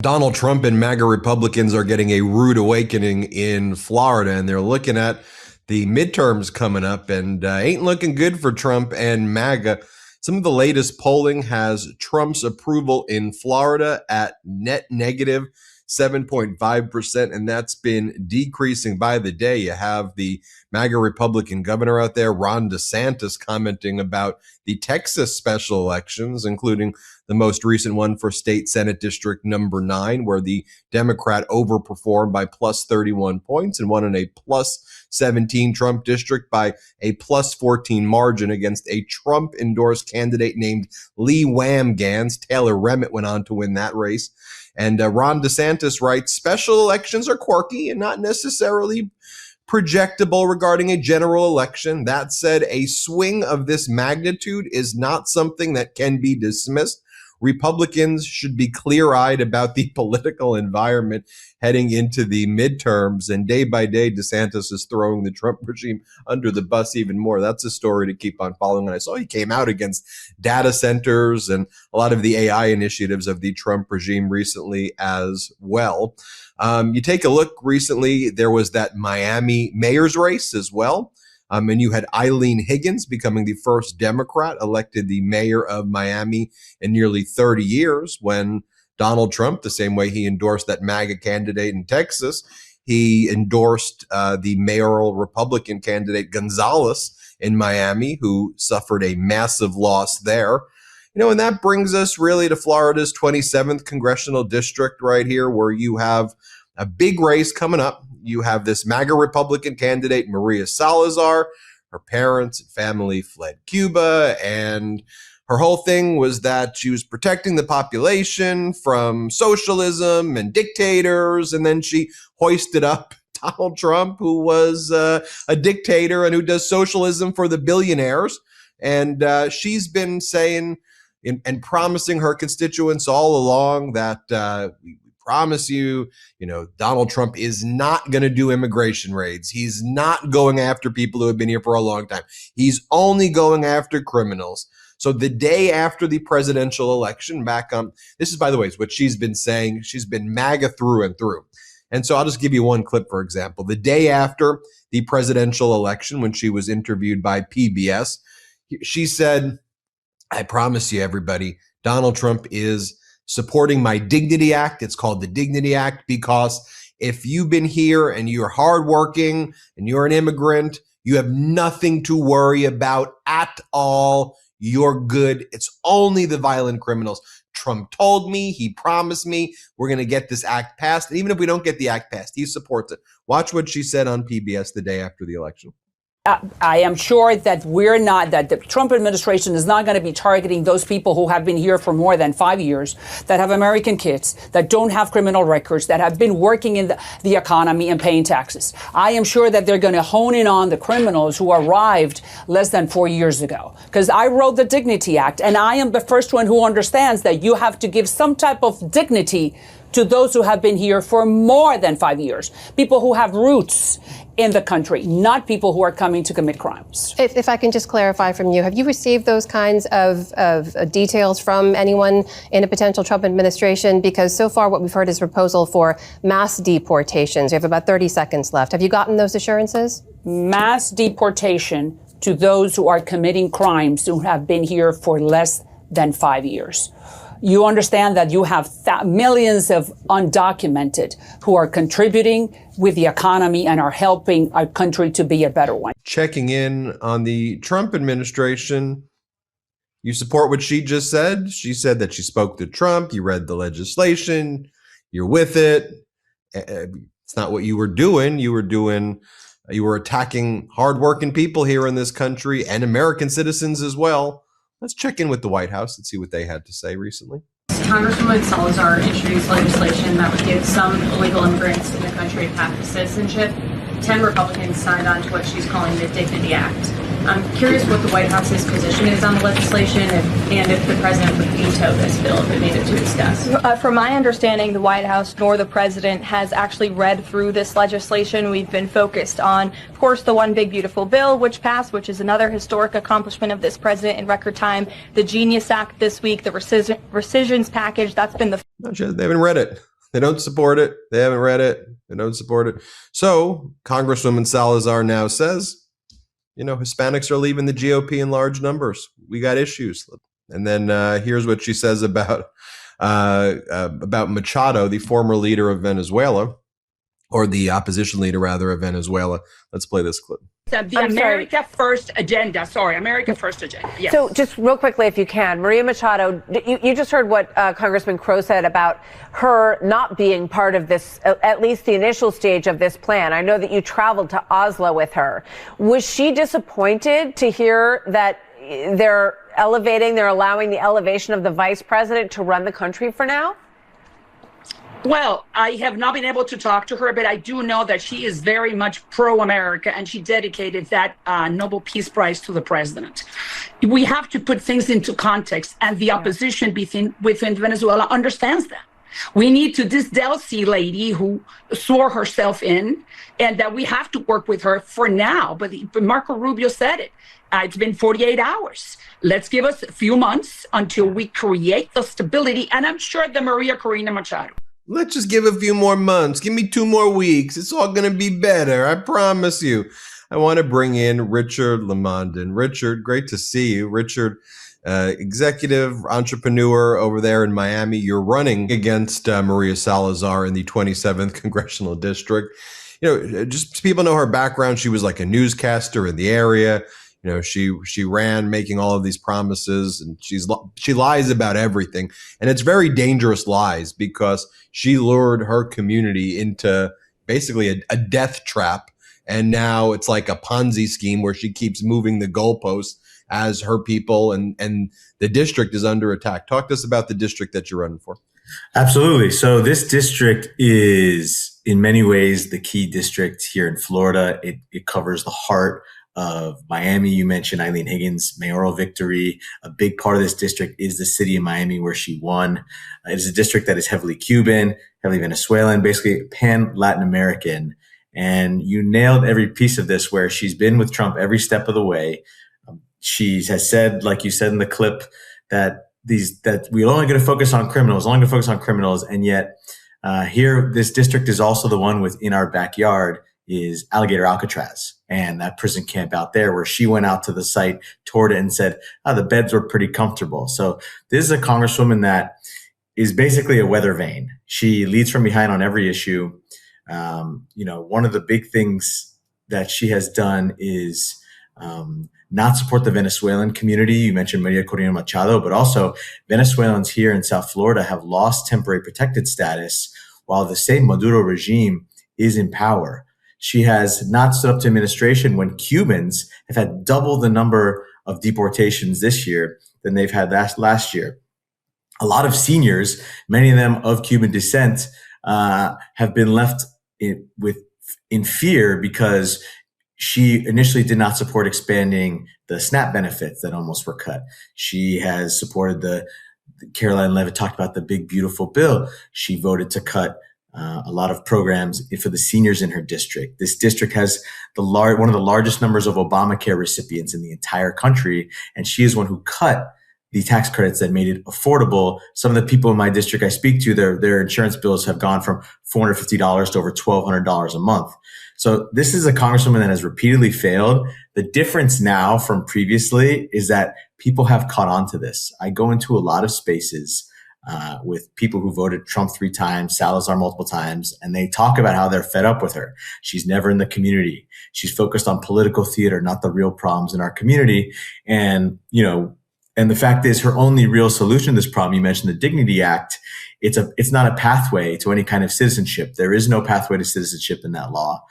Donald Trump and MAGA Republicans are getting a rude awakening in Florida, and they're looking at the midterms coming up, and ain't looking good for Trump and MAGA. Some of the latest polling has Trump's approval in Florida at net negative 7.5%, and that's been decreasing by the day. You have the MAGA Republican governor out there, Ron DeSantis, commenting about the Texas special elections, including the most recent one for State Senate District number 9, where the Democrat overperformed by plus 31 points and won in a plus 17 Trump district by a plus 14 margin against a Trump-endorsed candidate named Lee Wham-Gans. Taylor Remitt went on to win that race. And Ron DeSantis writes, special elections are quirky and not necessarily projectable regarding a general election. That said, a swing of this magnitude is not something that can be dismissed. Republicans should be clear-eyed about the political environment heading into the midterms, and day by day, DeSantis is throwing the Trump regime under the bus even more. That's a story to keep on following. And I saw he came out against data centers and a lot of the AI initiatives of the Trump regime recently as well. You take a look recently, there was that Miami mayor's race as well. And you had Eileen Higgins becoming the first Democrat elected the mayor of Miami in nearly 30 years, when Donald Trump, the same way he endorsed that MAGA candidate in Texas, he endorsed the mayoral Republican candidate Gonzalez in Miami, who suffered a massive loss there. You know, and that brings us really to Florida's 27th Congressional District right here, where you have a big race coming up. You have this MAGA Republican candidate, Maria Salazar. Her parents and family fled Cuba, and her whole thing was that she was protecting the population from socialism and dictators, and then she hoisted up Donald Trump, who was a dictator and who does socialism for the billionaires. And she's been saying and promising her constituents all along that we promise you, Donald Trump is not going to do immigration raids. He's not going after people who have been here for a long time. He's only going after criminals. So the day after the presidential election, this is, by the way, is what she's been saying. She's been MAGA through and through. And so I'll just give you one clip, for example. The day after the presidential election, when she was interviewed by PBS, she said, I promise you, everybody, Donald Trump is supporting my Dignity Act. It's called the Dignity Act because if you've been here and you're hardworking and you're an immigrant, you have nothing to worry about at all. You're good. It's only the violent criminals. Trump told me, he promised me, we're going to get this act passed. And even if we don't get the act passed, he supports it. Watch what she said on PBS the day after the election. I am sure that that the Trump administration is not going to be targeting those people who have been here for more than 5 years, that have American kids, that don't have criminal records, that have been working in the economy and paying taxes. I am sure that they're going to hone in on the criminals who arrived less than 4 years ago, because I wrote the Dignity Act, and I am the first one who understands that you have to give some type of dignity to those who have been here for more than 5 years, people who have roots in the country, not people who are coming to commit crimes. If I can just clarify from you, have you received those kinds of details from anyone in a potential Trump administration? Because so far what we've heard is a proposal for mass deportations. We have about 30 seconds left. Have you gotten those assurances? Mass deportation to those who are committing crimes who have been here for less than 5 years. You understand that you have millions of undocumented who are contributing with the economy and are helping our country to be a better one. Checking in on the Trump administration, you support what she just said? She said that she spoke to Trump, you read the legislation, you're with it. It's not what you were doing. You were attacking hardworking people here in this country and American citizens as well. Let's check in with the White House and see what they had to say recently. Congresswoman Salazar introduced legislation that would give some illegal immigrants in the country a path to citizenship. 10 Republicans signed on to what she's calling the Dignity Act. I'm curious what the White House's position is on the legislation and if the president would veto this bill if it made it to its desk. From my understanding, the White House nor the president has actually read through this legislation. We've been focused on, of course, the One Big Beautiful Bill, which passed, which is another historic accomplishment of this president in record time. The Genius Act this week, the rescissions package, that's been the... They haven't read it. They don't support it. They haven't read it. They don't support it. So Congresswoman Salazar now says, Hispanics are leaving the GOP in large numbers. We got issues. And then here's what she says about Machado, the former leader of Venezuela, or the opposition leader, rather, of Venezuela. Let's play this clip. The America First agenda. Sorry, America First agenda. Yes. So just real quickly, if you can, Maria Machado, you just heard what Congressman Crow said about her not being part of this, at least the initial stage of this plan. I know that you traveled to Oslo with her. Was she disappointed to hear that they're allowing the elevation of the vice president to run the country for now? Well, I have not been able to talk to her, but I do know that she is very much pro-America, and she dedicated that Nobel Peace Prize to the president. We have to put things into context, and the opposition within Venezuela understands that. We need to, this Delcy lady who swore herself in, and that we have to work with her for now. But Marco Rubio said it. It's been 48 hours. Let's give us a few months until we create the stability, and I'm sure that Maria Corina Machado. Let's just give a few more months. Give me 2 more weeks. It's all going to be better. I promise you. I want to bring in Richard Lamondin. Richard, great to see you. Richard, executive entrepreneur over there in Miami. You're running against Maria Salazar in the 27th Congressional District. Just so people know her background. She was like a newscaster in the area. She ran making all of these promises, and she lies about everything. And it's very dangerous lies, because she lured her community into basically a death trap. And now it's like a Ponzi scheme where she keeps moving the goalposts as her people and the district is under attack. Talk to us about the district that you're running for. Absolutely. So this district is in many ways the key district here in Florida. It covers the heart of Miami. You mentioned Eileen Higgins' mayoral victory. A big part of this district is the city of Miami, where she won. It is a district that is heavily Cuban, heavily Venezuelan, basically pan-Latin American. And you nailed every piece of this, where she's been with Trump every step of the way. She has said, like you said in the clip, that we're only going to focus on criminals, and yet here, this district is also the one within our backyard is Alligator Alcatraz, and that prison camp out there, where she went out to the site, toured it, and said, the beds were pretty comfortable. So this is a congresswoman that is basically a weather vane. She leads from behind on every issue. One of the big things that she has done is not support the Venezuelan community. You mentioned Maria Corina Machado, but also Venezuelans here in South Florida have lost temporary protected status while the same Maduro regime is in power. She has not stood up to administration when Cubans have had double the number of deportations this year than they've had last year. A lot of seniors, many of them of Cuban descent, have been left in fear because she initially did not support expanding the SNAP benefits that almost were cut. She has supported Caroline Leavitt talked about the big, beautiful bill. She voted to cut a lot of programs for the seniors in her district. This district has one of the largest numbers of Obamacare recipients in the entire country, and she is one who cut the tax credits that made it affordable. Some of the people in my district I speak to, their insurance bills have gone from $450 to over $1,200 a month. So this is a congresswoman that has repeatedly failed. The difference now from previously is that people have caught on to this. I go into a lot of spaces with people who voted Trump 3 times, Salazar multiple times, and they talk about how they're fed up with her. She's never in the community. She's focused on political theater, not the real problems in our community. And the fact is, her only real solution to this problem, you mentioned the Dignity Act, it's not a pathway to any kind of citizenship. There is no pathway to citizenship in that law.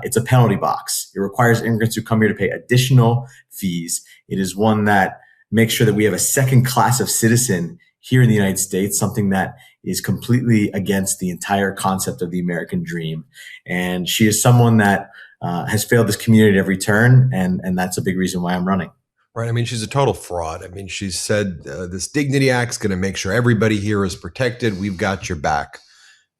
It's a penalty box. It requires immigrants who come here to pay additional fees. It is one that makes sure that we have a second class of citizen here in the United States, something that is completely against the entire concept of the American dream. And she is someone that has failed this community at every turn, and that's a big reason why I'm running. Right. I mean, she's a total fraud. I mean, she said this Dignity Act is going to make sure everybody here is protected. We've got your back.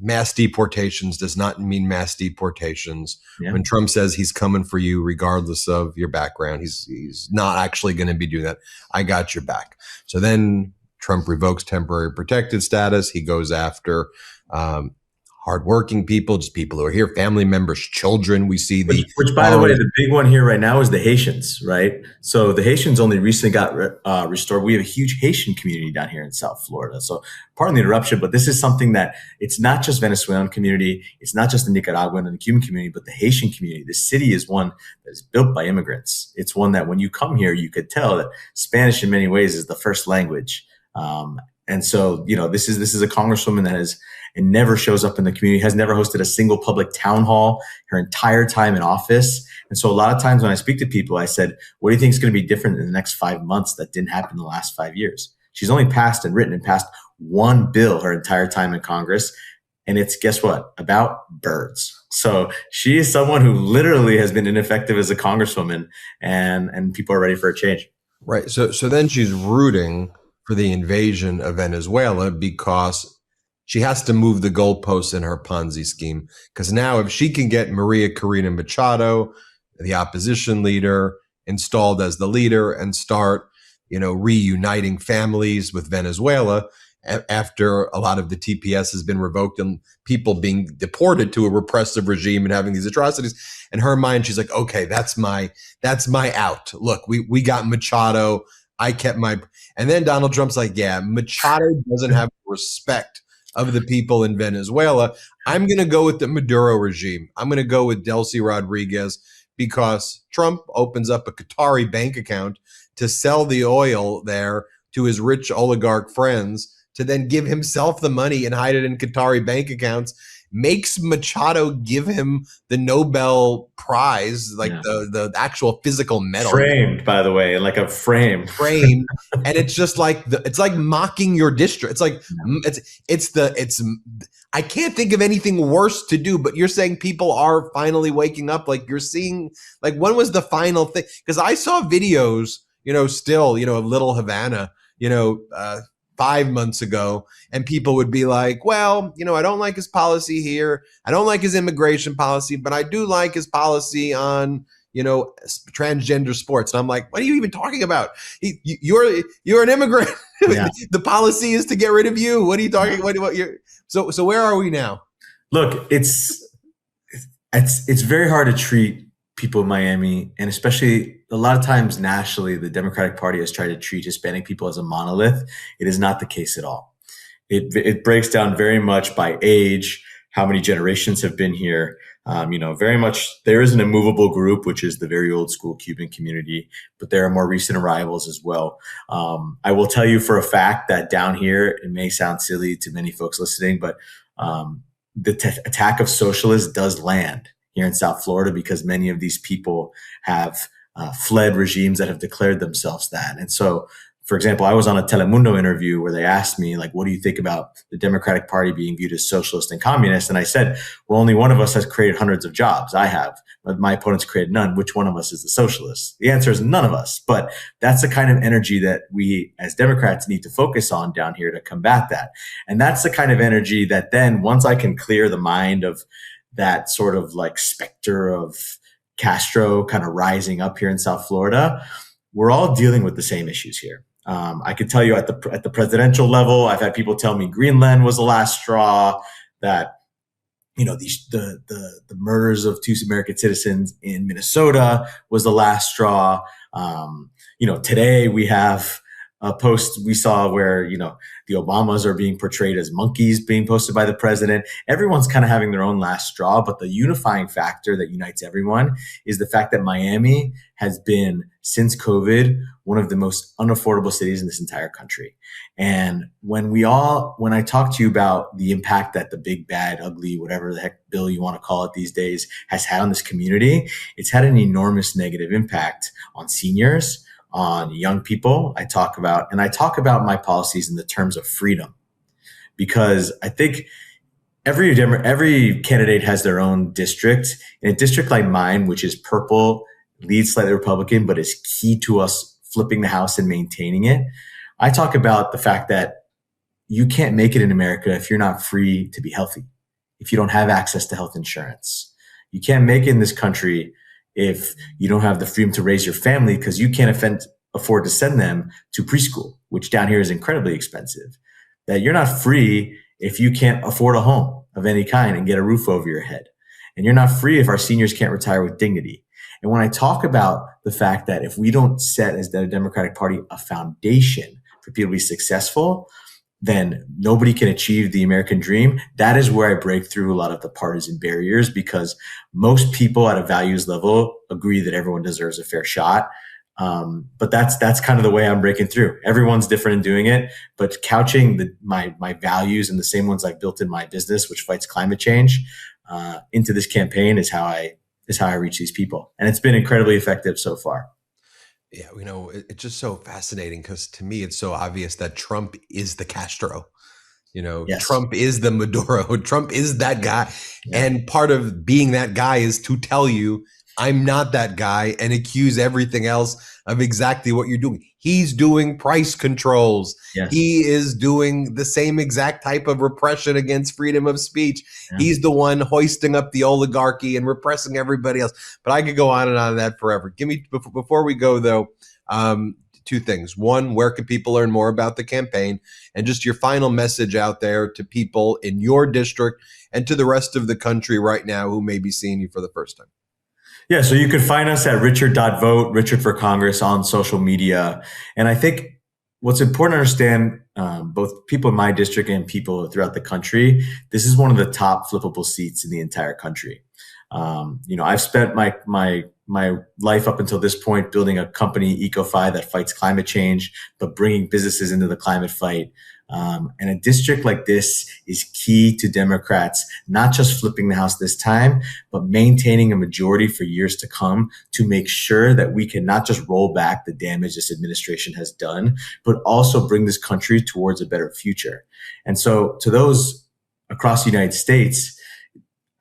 Mass deportations does not mean mass deportations. Yeah. When Trump says he's coming for you regardless of your background, he's not actually going to be doing that. I got your back. So then Trump revokes temporary protected status. He goes after hardworking people, just people who are here, family members, children. We see which by the way, the big one here right now is the Haitians, right? So the Haitians only recently got restored. We have a huge Haitian community down here in South Florida. So pardon the interruption, but this is something that it's not just Venezuelan community. It's not just the Nicaraguan and the Cuban community, but the Haitian community. The city is one that is built by immigrants. It's one that when you come here, you could tell that Spanish in many ways is the first language. And so, this is a congresswoman that has and never shows up in the community, has never hosted a single public town hall her entire time in office. And so a lot of times when I speak to people, I said, what do you think is going to be different in the next 5 months that didn't happen in the last 5 years? She's only passed one bill her entire time in Congress. And it's, guess what? About birds. So she is someone who literally has been ineffective as a congresswoman, and people are ready for a change. Right. So then she's rooting for the invasion of Venezuela because she has to move the goalposts in her Ponzi scheme. Because now if she can get Maria Corina Machado, the opposition leader, installed as the leader and start, reuniting families with Venezuela after a lot of the TPS has been revoked and people being deported to a repressive regime and having these atrocities. In her mind, she's like, okay, that's my out. Look, we got Machado. I kept my, and then Donald Trump's like, yeah, Machado doesn't have respect of the people in Venezuela. I'm going to go with the Maduro regime. I'm going to go with Delcy Rodriguez because Trump opens up a Qatari bank account to sell the oil there to his rich oligarch friends to then give himself the money and hide it in Qatari bank accounts, makes Machado give him the Nobel Prize, the actual physical medal. Framed, by the way, like a frame. Framed. And it's just like, it's like mocking your district. It's like, I can't think of anything worse to do, but you're saying people are finally waking up. Like you're seeing, like when was the final thing? Because I saw videos, still, of Little Havana, 5 months ago, and people would be like, well, I don't like his policy here. I don't like his immigration policy, but I do like his policy on, transgender sports. And I'm like, what are you even talking about? You're an immigrant. Yeah. The policy is to get rid of you. What are you talking about? So where are we now? Look, it's very hard to treat people in Miami, and especially a lot of times nationally, the Democratic Party has tried to treat Hispanic people as a monolith. It is not the case at all. It breaks down very much by age, how many generations have been here. Very much there is an immovable group, which is the very old school Cuban community, but there are more recent arrivals as well. I will tell you for a fact that down here, it may sound silly to many folks listening, but the attack of socialists does land here in South Florida because many of these people have fled regimes that have declared themselves that. And so, for example, I was on a Telemundo interview where they asked me, like, what do you think about the Democratic Party being viewed as socialist and communist? And I said, well, only one of us has created hundreds of jobs. I have, but my opponents created none. Which one of us is the socialist? The answer is none of us. But that's the kind of energy that we as Democrats need to focus on down here to combat that. And that's the kind of energy that then once I can clear the mind of that sort of like specter of Castro kind of rising up here in South Florida, we're all dealing with the same issues here. I could tell you at the presidential level, I've had people tell me Greenland was the last straw, that the murders of 2 American citizens in Minnesota was the last straw. Today we have a post we saw where, the Obamas are being portrayed as monkeys being posted by the president. Everyone's kind of having their own last straw, but the unifying factor that unites everyone is the fact that Miami has been, since COVID, one of the most unaffordable cities in this entire country. And when I talk to you about the impact that the big, bad, ugly, whatever the heck bill you want to call it these days has had on this community, it's had an enormous negative impact on seniors, on young people. I talk about my policies in the terms of freedom, because I think every candidate has their own district. In a district like mine, which is purple, leads slightly Republican, but is key to us flipping the House and maintaining it. I talk about the fact that you can't make it in America if you're not free to be healthy, if you don't have access to health insurance. You can't make it in this country if you don't have the freedom to raise your family, because you can't afford to send them to preschool, which down here is incredibly expensive. That you're not free if you can't afford a home of any kind and get a roof over your head. And you're not free if our seniors can't retire with dignity. And when I talk about the fact that if we don't set as the Democratic Party a foundation for people to be successful, then nobody can achieve the American dream. That is where I break through a lot of the partisan barriers, because most people at a values level agree that everyone deserves a fair shot. But that's kind of the way I'm breaking through. Everyone's different in doing it, but couching my values and the same ones I've built in my business, which fights climate change, into this campaign is how I reach these people. And it's been incredibly effective so far. Yeah, it's just so fascinating because to me, it's so obvious that Trump is the Castro. Yes. Trump is the Maduro. Trump is that guy. Yeah. And part of being that guy is to tell you, I'm not that guy, and accuse everything else of exactly what you're doing. He's doing price controls. Yes. He is doing the same exact type of repression against freedom of speech. Yeah. He's the one hoisting up the oligarchy and repressing everybody else. But I could go on and on that forever. Give me, before we go though, two things. One, where can people learn more about the campaign? And just your final message out there to people in your district and to the rest of the country right now who may be seeing you for the first time. Yeah, so you can find us at richard.vote, Richard for Congress on social media. And I think what's important to understand, both people in my district and people throughout the country, this is one of the top flippable seats in the entire country. I've spent my life up until this point building a company, EcoFi, that fights climate change, but bringing businesses into the climate fight. And a district like this is key to Democrats, not just flipping the House this time, but maintaining a majority for years to come to make sure that we can not just roll back the damage this administration has done, but also bring this country towards a better future. And so to those across the United States,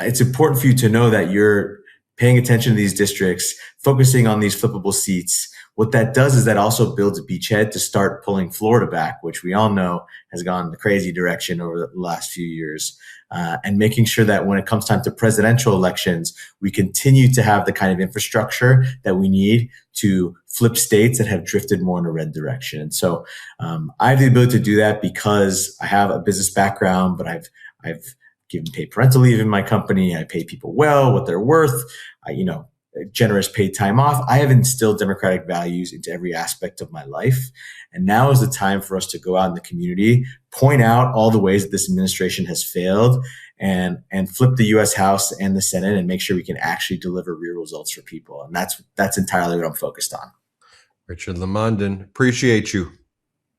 it's important for you to know that you're paying attention to these districts, focusing on these flippable seats. What that does is that also builds a beachhead to start pulling Florida back, which we all know has gone the crazy direction over the last few years, and making sure that when it comes time to presidential elections, we continue to have the kind of infrastructure that we need to flip states that have drifted more in a red direction. And so I have the ability to do that because I have a business background, but I've given paid parental leave in my company. I pay people well, what they're worth. Generous paid time off. I have instilled democratic values into every aspect of my life. And now is the time for us to go out in the community, point out all the ways that this administration has failed, and flip the U.S. House and the Senate and make sure we can actually deliver real results for people. And that's entirely what I'm focused on. Richard Lamondin, appreciate you.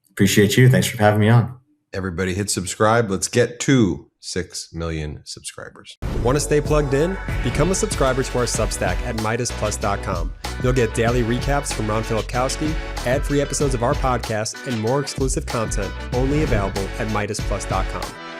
Appreciate you. Thanks for having me on. Everybody hit subscribe. Let's get to 6 million subscribers. Want to stay plugged in? Become a subscriber to our Substack at MeidasPlus.com. You'll get daily recaps from Ron Filipkowski, ad-free episodes of our podcast, and more exclusive content only available at MeidasPlus.com.